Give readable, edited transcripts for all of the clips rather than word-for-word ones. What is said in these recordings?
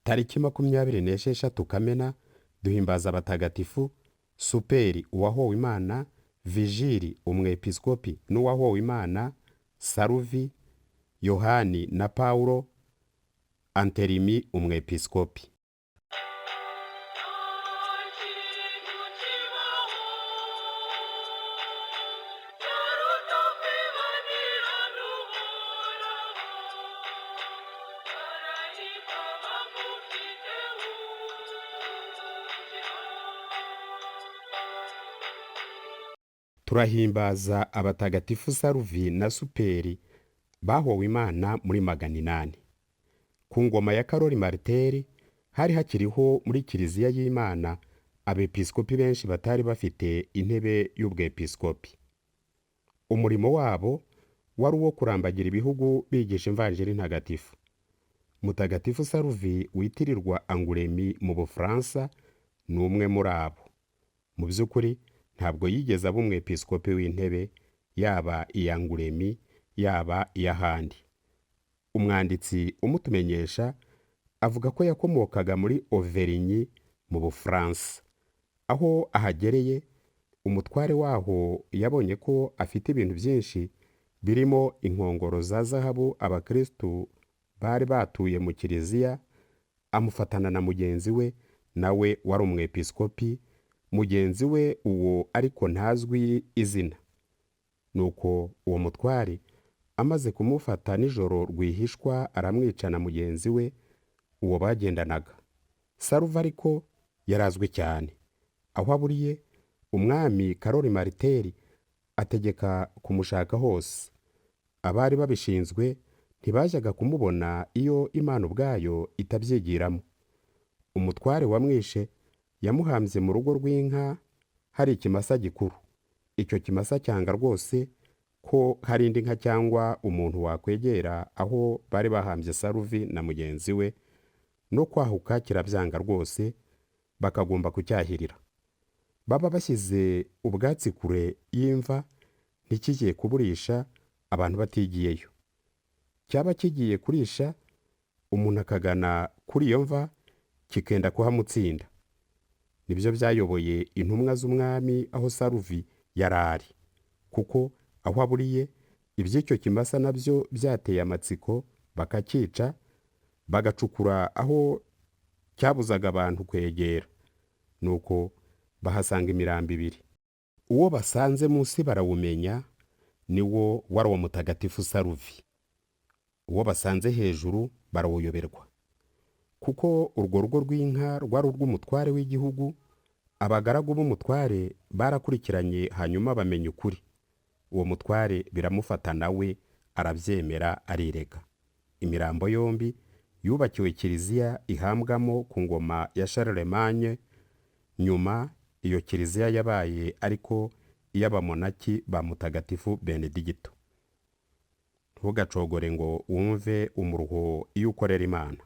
Tariki 26 Kamena duhimbaza abatagatifu Superi uwahowe Imana, Vigili umwepiskopi n'uwahowe Imana, Saruvi, Yohani na Paulo, Anterimi umwepiskopi. Turahimbaza abatagatifu Saruvi na Superi bahowe Imana muri 800. Ku ngoma ya Karoli Marteri hari hakiriho muri Kiliziya y'Imana abepiskopi benshi batari bafite intebe y'ubwepiskopi. Umurimo wabo wari uwo kurambagira ibihugu bigisha imvanjiri ntagatifu. Mutagatifu Saruvi witirirwa Angulemi mu Bufaransa ni umwe muri abo. Mu by'ukuri ntabwo yigeze aba umwepiskopi w'intebe, yaba iya Angulemi yaba iy'ahandi. Umwanditsi umutumenyesha avuga ko yakomokaga muri Auvergne mu Bufaransa. Aho ahagereye, umutware waho yabonye ko afite ibintu byinshi birimo inkongoro za zahabu abakristu bari batuye mu Kiliziya, amufatana na mugenzi we nawe wari umwepiskopi, mugenzi we uwo ariko ntazwi izina. Nuko uwo mutware amaze kumufata nijoro rwihishwa aramwica na mugenzi we uwo bagendanaga. Saruva ariko yarazwi cyane. Aho aburiye, umwami Karoli Marteri ategeka kumushaka hose. Abari babishinzwe ntibajyaga kumubona iyo Imana ubwayo itabyigiramo. Umutware wamwishe yamuhambye mu rugo rw'inka hari ikimasa gikuru. Icyo kimasa cyanga rwose ko hari indi nka cyangwa umuntu wakwegera aho bari bahambye Saruvi na mugenzi we, no kwahuka kirabyanga rwose, bakagomba kucyahirira. Baba bashyize ubwatsi kure y'imva ntikigiye kuburisha abantu batigiyeyo. Cyaba kigiye kurisha, umuntu akagana kuri iyo mva kikenda kuhamutsinda. Nibyo byayoboye intumwa z'umwami aho Saruvi yarari, kuko aho aburiye iby'icyo kimasa nabyo byateye amatsiko bakakica, bagacukura aho cyabuzaga abantu kwegera. Nuko bahasanga imirambo 2. Uwo basanze munsi barawumenya, niwo wari uwo mutagatifu Saruvi. Uwo basanze hejuru barawuyoberwa, kuko urwo rugo rw'inka rwari urw'umutware w'igihugu. Abagaragu b'umutware barakurikiranye hanyuma bamenya ukuri. Uwo mutware biramufata nawe arabyemera arirega. Imirambo yombi yubakiwe Kiliziya ihambwamo ku ngoma ya Charlemagne. Nyuma iyo Kiliziya yabaye ariko iy'abamonaki ba Mutagatifu Benedigito. Ntugacogore ngo wumve umuruho iyo ukorera Imana.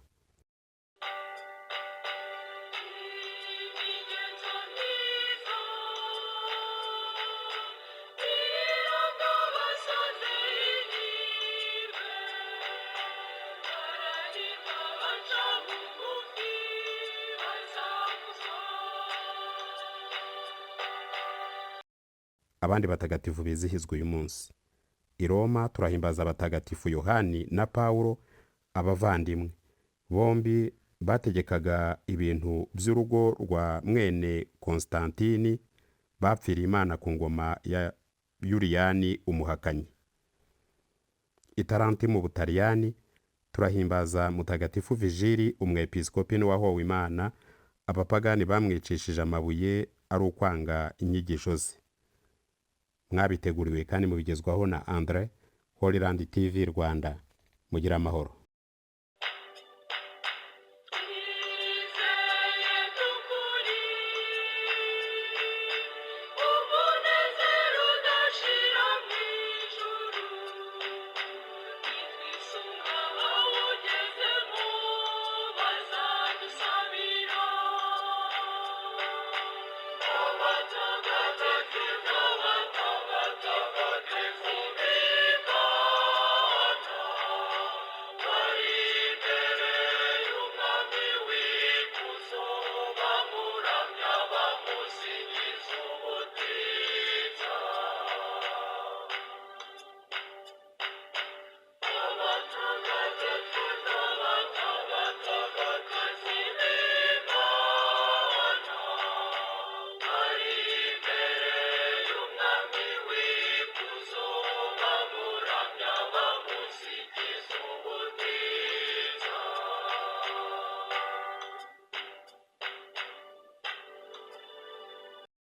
Abandi batagatifu bizihizwa uyu munsi. I Roma turahimbaza abatagatifu Yohani na Paulo, abavandimwe. Bombi bategekaga ibintu by'urugo rwa mwene Konstantini bapfiriye Imana ku ngoma ya Yuliyani umuhakanyi. I Taranti mu Butaliyani turahimbaza mutagatifu Vigili umwepiskopi n'uwahowe Imana. Abapagani bamwicishije amabuye ari ukwanga inyigisho ze. Mwabiteguriwe kandi mubigezwaho na Andre, Holy Land TV Rwanda. Mugira amahoro.